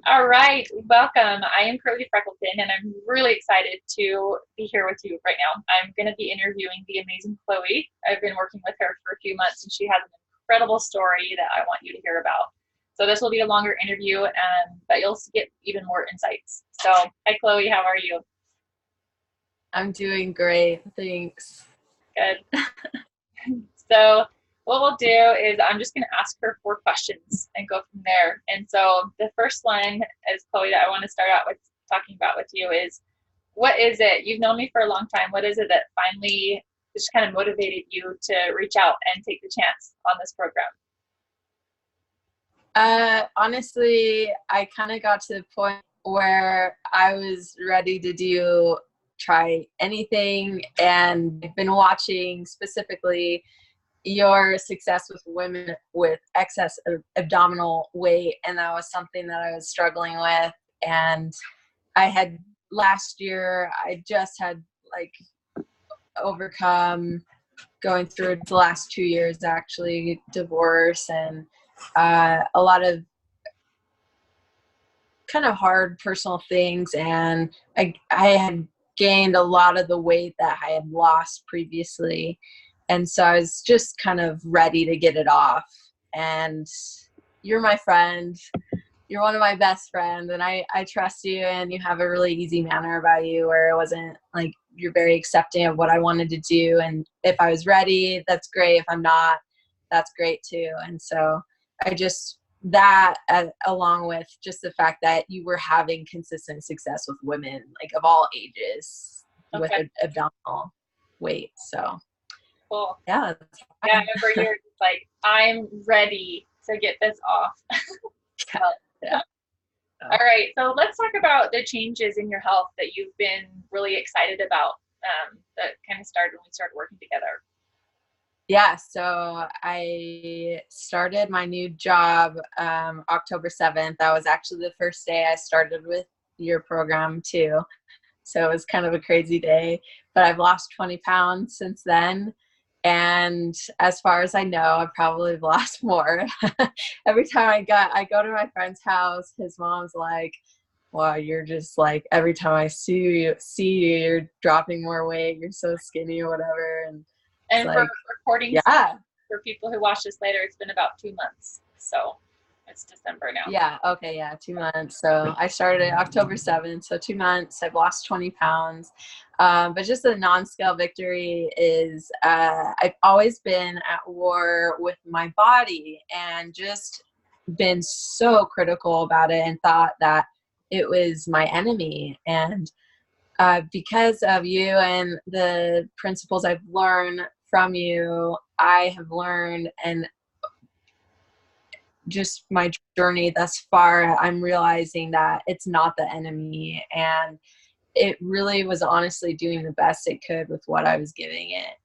All right, welcome. I am Curly Freckleton, and I'm really excited to be here with you right now. I'm going to be interviewing the amazing Chloe. I've been working with her for a few months, and she has an incredible story that I want you to hear about. So this will be a longer interview, but you'll get even more insights. So, hi, Chloe. How are you? I'm doing great. Thanks. Good. So what we'll do is I'm just going to ask her 4 questions and go from there. And so the first one is, Chloe, that I want to start out with talking about with you is, what is it? You've known me for a long time. What is it that finally just kind of motivated you to reach out and take the chance on this program? Honestly, I kind of got to the point where I was ready to try anything, and I've been watching specifically your success with women with excess abdominal weight, and that was something that I was struggling with. And I had last year, I just had like overcome going through the last 2 years, actually, divorce and a lot of kind of hard personal things. And I had gained a lot of the weight that I had lost previously. And so I was just kind of ready to get it off. And you're my friend. You're one of my best friends. And I trust you, and you have a really easy manner about you where it wasn't like, you're very accepting of what I wanted to do. And if I was ready, that's great. If I'm not, that's great too. And so I just, that along with just the fact that you were having consistent success with women, like of all ages, with Okay, abdominal weight. So cool. yeah, that's Yeah, I fine. remember you're just like, I'm ready to get this off. Yeah. All right, so let's talk about the changes in your health that you've been really excited about, that kind of started when we started working together. Yeah, so I started my new job October 7th. That was actually the first day I started with your program too. So it was kind of a crazy day, but I've lost 20 pounds since then. And as far as I know, I've probably lost more. Every time I go to my friend's house, his mom's like, wow, you're just like, every time I see you, you're dropping more weight. You're so skinny or whatever. And it's And for like, recording, yeah. for people who watch this later, it's been about 2 months. So it's December now. Yeah. Okay. Yeah. 2 months. So I started October 7th. So 2 months, I've lost 20 pounds. But just a non-scale victory is I've always been at war with my body and just been so critical about it and thought that it was my enemy. And because of you and the principles I've learned from you, I have learned, and just my journey thus far, I'm realizing that it's not the enemy, and it really was honestly doing the best it could with what I was giving it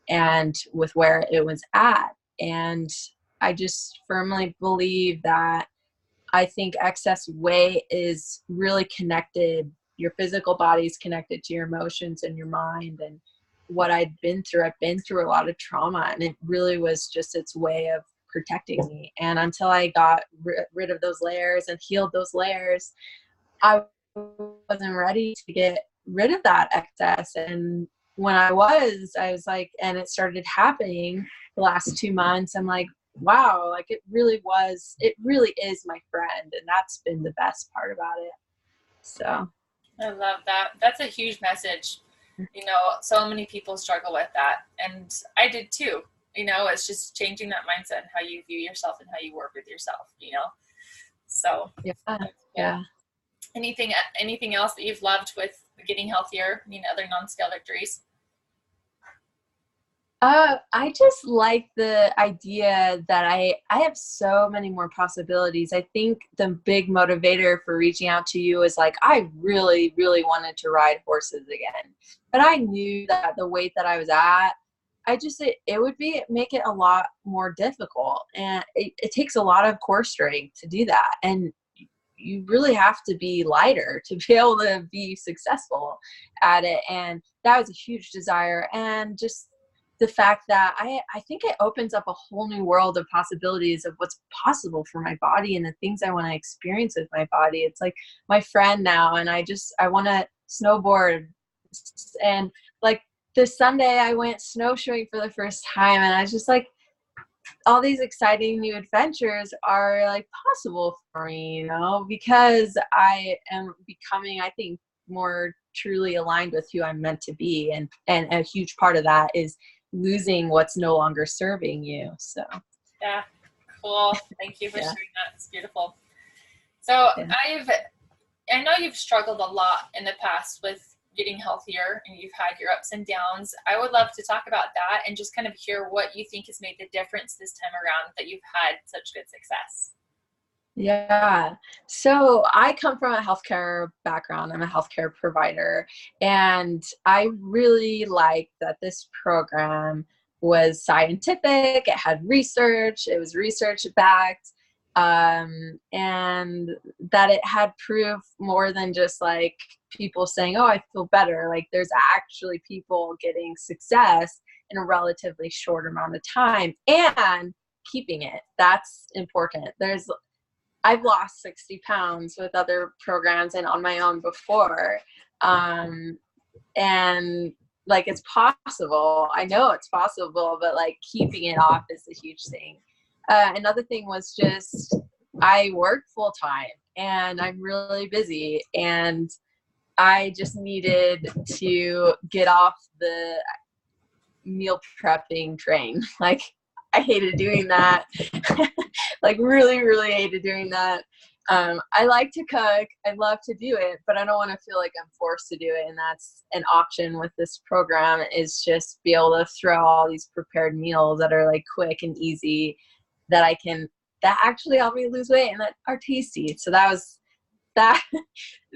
and with where it was at. And I just firmly believe that I think excess weight is really connected. Your physical body is connected to your emotions and your mind. And what I've been through a lot of trauma, and it really was just its way of protecting me. And until I got rid of those layers and healed those layers, I wasn't ready to get rid of that excess. And when I was like, and it started happening the last 2 months, I'm like, wow, like it really is my friend. And that's been the best part about it. So, I love that. That's a huge message. So many people struggle with that. And I did too. It's just changing that mindset and how you view yourself and how you work with yourself. So yeah, that's good. yeah. Anything else that you've loved with getting healthier? Other non-scale victories? I just like the idea that I have so many more possibilities. I think the big motivator for reaching out to you is like, I really, really wanted to ride horses again. But I knew that the weight that I was at, it would make it a lot more difficult. And it takes a lot of core strength to do that. And you really have to be lighter to be able to be successful at it. And that was a huge desire. And just the fact that I think it opens up a whole new world of possibilities of what's possible for my body and the things I want to experience with my body. It's like my friend now, and I want to snowboard. And like this Sunday I went snowshoeing for the first time, and I was just like, all these exciting new adventures are like possible for me, you know, because I am becoming, I think, more truly aligned with who I'm meant to be. And a huge part of that is losing what's no longer serving you. So Yeah, cool. Thank you for yeah. sharing that. It's beautiful. So Yeah. I know you've struggled a lot in the past with getting healthier, and you've had your ups and downs. I would love to talk about that and just kind of hear what you think has made the difference this time around that you've had such good success. Yeah. So I come from a healthcare background. I'm a healthcare provider. And I really like that this program was scientific. It had research. It was research backed. And that it had proof more than just like people saying, oh, I feel better. Like there's actually people getting success in a relatively short amount of time and keeping it. That's important. I've lost 60 pounds with other programs and on my own before. And like, it's possible. I know it's possible, but like keeping it off is a huge thing. Another thing was just, I work full time and I'm really busy, and I just needed to get off the meal prepping train. Like I hated doing that. Like really, really hated doing that. I like to cook. I love to do it, but I don't want to feel like I'm forced to do it. And that's an option with this program, is just be able to throw all these prepared meals that are like quick and easy that actually help me lose weight and that are tasty. So that was that,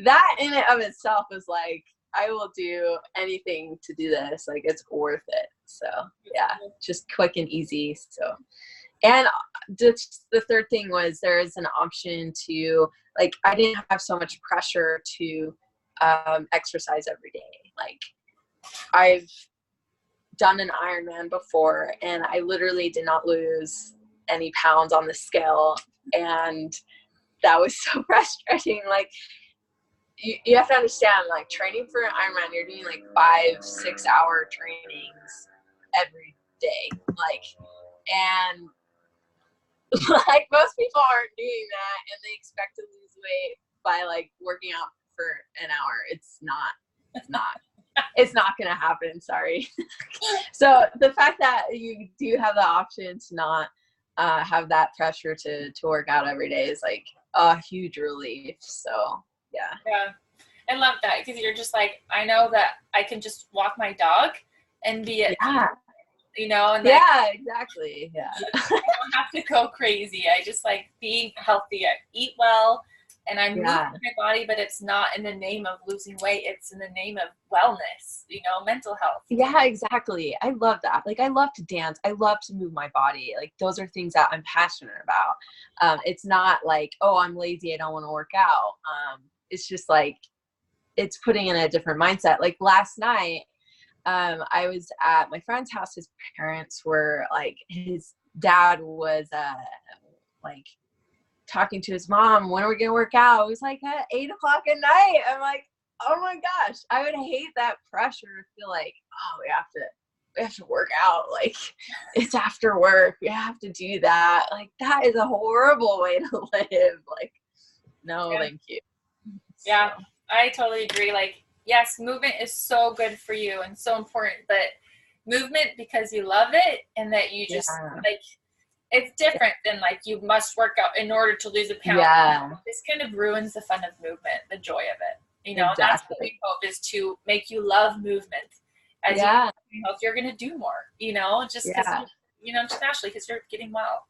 that in and of itself was like, I will do anything to do this. Like it's worth it. So yeah, just quick and easy. So, and the third thing was there is an option to, like, I didn't have so much pressure to exercise every day. Like I've done an Ironman before and I literally did not lose any pounds on the scale. And that was so frustrating. Like you have to understand, like training for an Ironman, you're doing like 5-6 hour trainings every day. Like, and like most people aren't doing that and they expect to lose weight by like working out for an hour. It's not going to happen. Sorry. So the fact that you do have the option to not have that pressure to work out every day is like a huge relief. So yeah. Yeah. I love that, because you're just like, I know that I can just walk my dog and be at Yeah. you know, and yeah, exactly. Yeah. I don't have to go crazy. I just like being healthy. I eat well and I move my body, but it's not in the name of losing weight. It's in the name of wellness, you know, mental health. Yeah, exactly. I love that. Like I love to dance. I love to move my body. Like those are things that I'm passionate about. It's not like, oh, I'm lazy, I don't want to work out. It's just like, it's putting in a different mindset. Like last night, I was at my friend's house. His parents were like, his dad was like talking to his mom, when are we gonna work out? It was like at 8 o'clock at night. I'm like, oh my gosh, I would hate that pressure to feel like, oh, we have to work out. Like it's after work, we have to do that. Like that is a horrible way to live. Like, no, thank you. Yeah, I totally agree. Like, yes, movement is so good for you and so important, but movement because you love it and that you just like, it's different than like you must work out in order to lose a pound. Yeah. This kind of ruins the fun of movement, the joy of it. You know, Exactly. that's what we hope, is to make you love movement. As you're going to do more, you know, just because, you know, just naturally because you're getting well.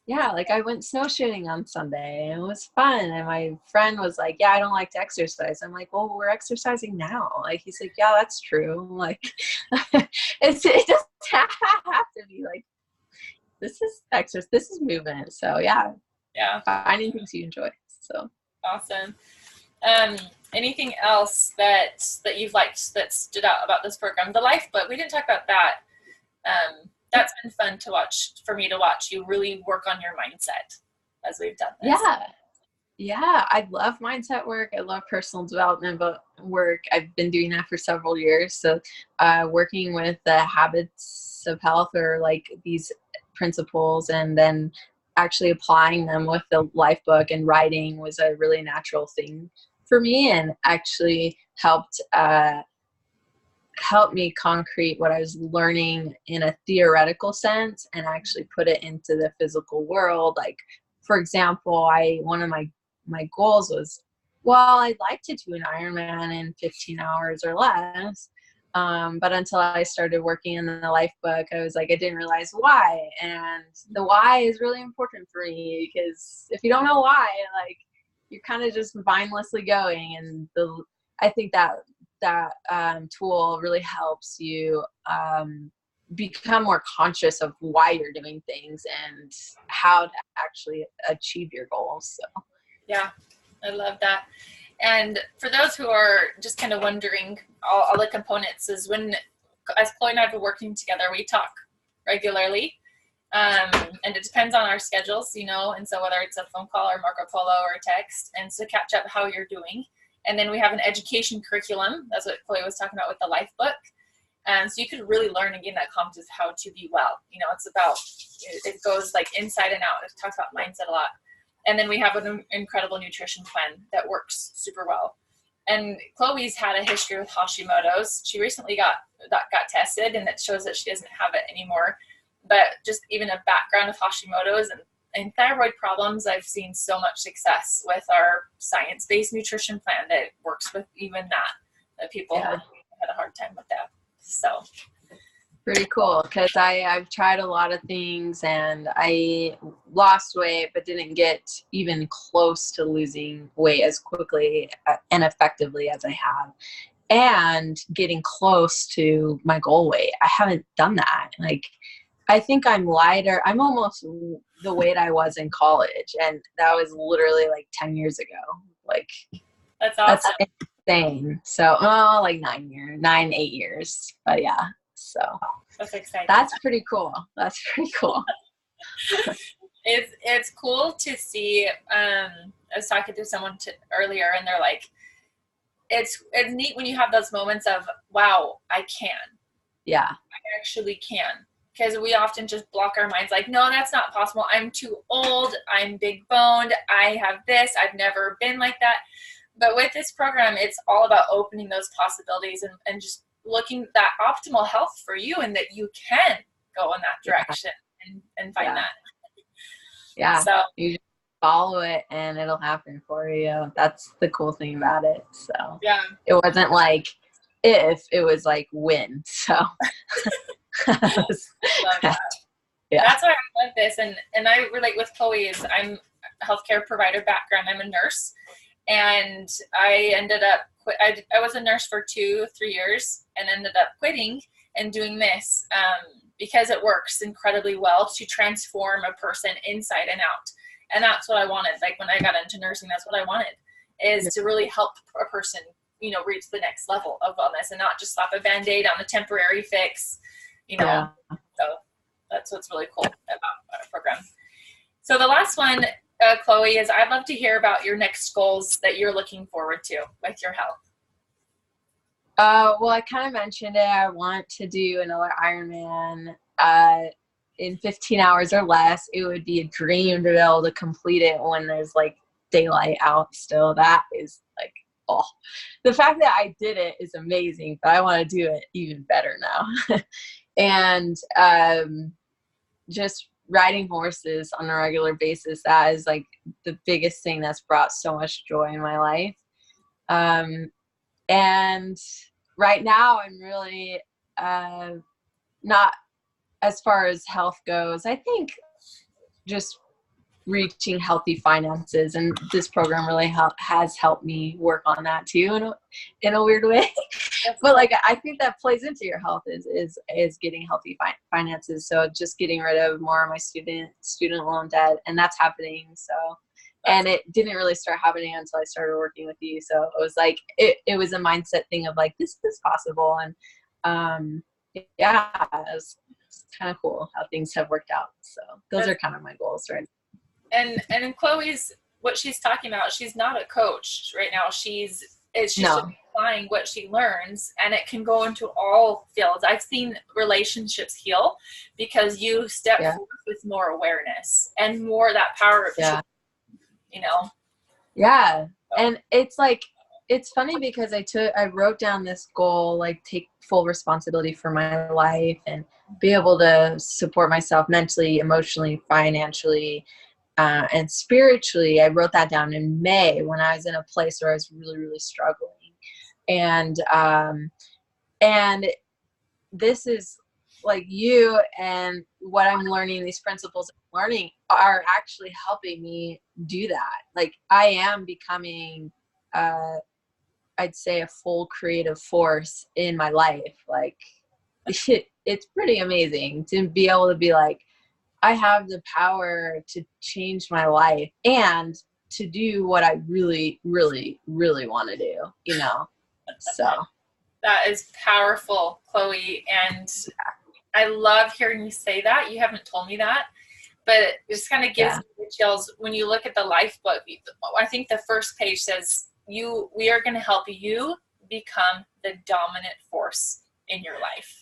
Yeah, like I went snowshoeing on Sunday and it was fun. And my friend was like, yeah, I don't like to exercise. I'm like, well, we're exercising now. Like, he's like, yeah, that's true. Like, it doesn't have to be like, this is exercise, this is movement. So yeah. Finding things you enjoy. So awesome. Anything else that you've liked that stood out about this program? The life book, we didn't talk about that. That's been fun to watch, for me to watch you really work on your mindset as we've done this. Yeah, I love mindset work. I love personal development work. I've been doing that for several years. So working with the habits of health, or like these principles, and then actually applying them with the life book and writing was a really natural thing for me, and actually helped me concrete what I was learning in a theoretical sense and actually put it into the physical world. Like, for example, one of my goals was, well, I'd like to do an Ironman in 15 hours or less. But until I started working in the life book, I was like, I didn't realize why. And the why is really important for me, because if you don't know why, like, you're kind of just mindlessly going. And I think that tool really helps you become more conscious of why you're doing things and how to actually achieve your goals. So yeah, I love that. And for those who are just kind of wondering, all the components is when, as Chloe and I have been working together, we talk regularly. And it depends on our schedules, and so whether it's a phone call or Marco Polo or a text, and so catch up how you're doing. And then we have an education curriculum. That's what Chloe was talking about with the life book. So you could really learn and gain that confidence of how to be well. It's about, it goes like inside and out. It talks about mindset a lot. And then we have an incredible nutrition plan that works super well. And Chloe's had a history with Hashimotos. She recently got tested, and it shows that she doesn't have it anymore. But just even a background of Hashimotos and thyroid problems, I've seen so much success with our science-based nutrition plan that works with even that people had a hard time with that. So pretty cool, because I've tried a lot of things, and I lost weight but didn't get even close to losing weight as quickly and effectively as I have, and getting close to my goal weight. I haven't done that. Like, I think I'm lighter. I'm almost the weight I was in college, and that was literally like 10 years ago. Like, that's awesome. That's insane. So, like 8 years. But yeah, so that's exciting. That's pretty cool. It's cool to see. I was talking to someone earlier, and they're like, it's neat when you have those moments of, wow, I can. Yeah. I actually can. Because we often just block our minds like, no, that's not possible. I'm too old. I'm big boned. I have this. I've never been like that. But with this program, it's all about opening those possibilities and just looking at that optimal health for you, and that you can go in that direction and find that. Yeah. So you just follow it and it'll happen for you. That's the cool thing about it. So yeah, it wasn't like if, it was like when. So love that. Yeah. That's why I love this. And I relate with Chloe is I'm a healthcare provider background. I'm a nurse. And I ended up, I was a nurse for 2-3 years and ended up quitting and doing this because it works incredibly well to transform a person inside and out. And that's what I wanted. Like when I got into nursing, that's what I wanted, is to really help a person, reach the next level of wellness and not just slap a Band-Aid on a temporary fix, So that's what's really cool about our program. So the last one, Chloe, is I'd love to hear about your next goals that you're looking forward to with your health. Well, I kind of mentioned it. I want to do another Ironman in 15 hours or less. It would be a dream to be able to complete it when there's like daylight out still. That is like, the fact that I did it is amazing, but I want to do it even better now. And just riding horses on a regular basis, that is like the biggest thing that's brought so much joy in my life. And right now I'm really not, as far as health goes, I think just reaching healthy finances, and this program really has helped me work on that too in a weird way. But like, I think that plays into your health is getting healthy finances. So just getting rid of more of my student loan debt, and that's happening. So, and it didn't really start happening until I started working with you. So it was like, it was a mindset thing of like, this is possible. And it was it's kind of cool how things have worked out. So those are kind of my goals right and in Chloe's, what she's talking about, she's not a coach right now. She's just now. No. applying what she learns, and it can go into all fields. I've seen relationships heal because you step forth with more awareness and more that power of choice, you know. Yeah. And it's like, it's funny because I wrote down this goal, like take full responsibility for my life and be able to support myself mentally, emotionally, financially, and spiritually. I wrote that down in May when I was in a place where I was really, really struggling. And this is like you, and what I'm learning, these principles I'm learning are actually helping me do that. Like I am becoming, I'd say, a full creative force in my life. Like it's pretty amazing to be able to be like, I have the power to change my life and to do what I really, really, really want to do, you know? So. That is powerful, Chloe. And I love hearing you say that. You haven't told me that, but it just kind of gives me the chills. When you look at the life book, I think the first page says, we are going to help you become the dominant force in your life.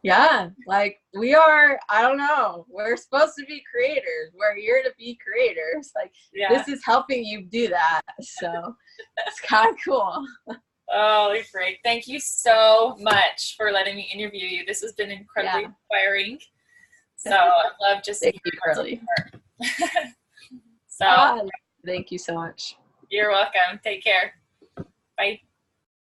Yeah, like we are, I don't know, we're supposed to be creators. We're here to be creators. Like this is helping you do that. So it's kind of cool. Oh, great. Thank you so much for letting me interview you. This has been incredibly inspiring. So I love just thank you, Carly. So thank you so much. You're welcome. Take care. Bye.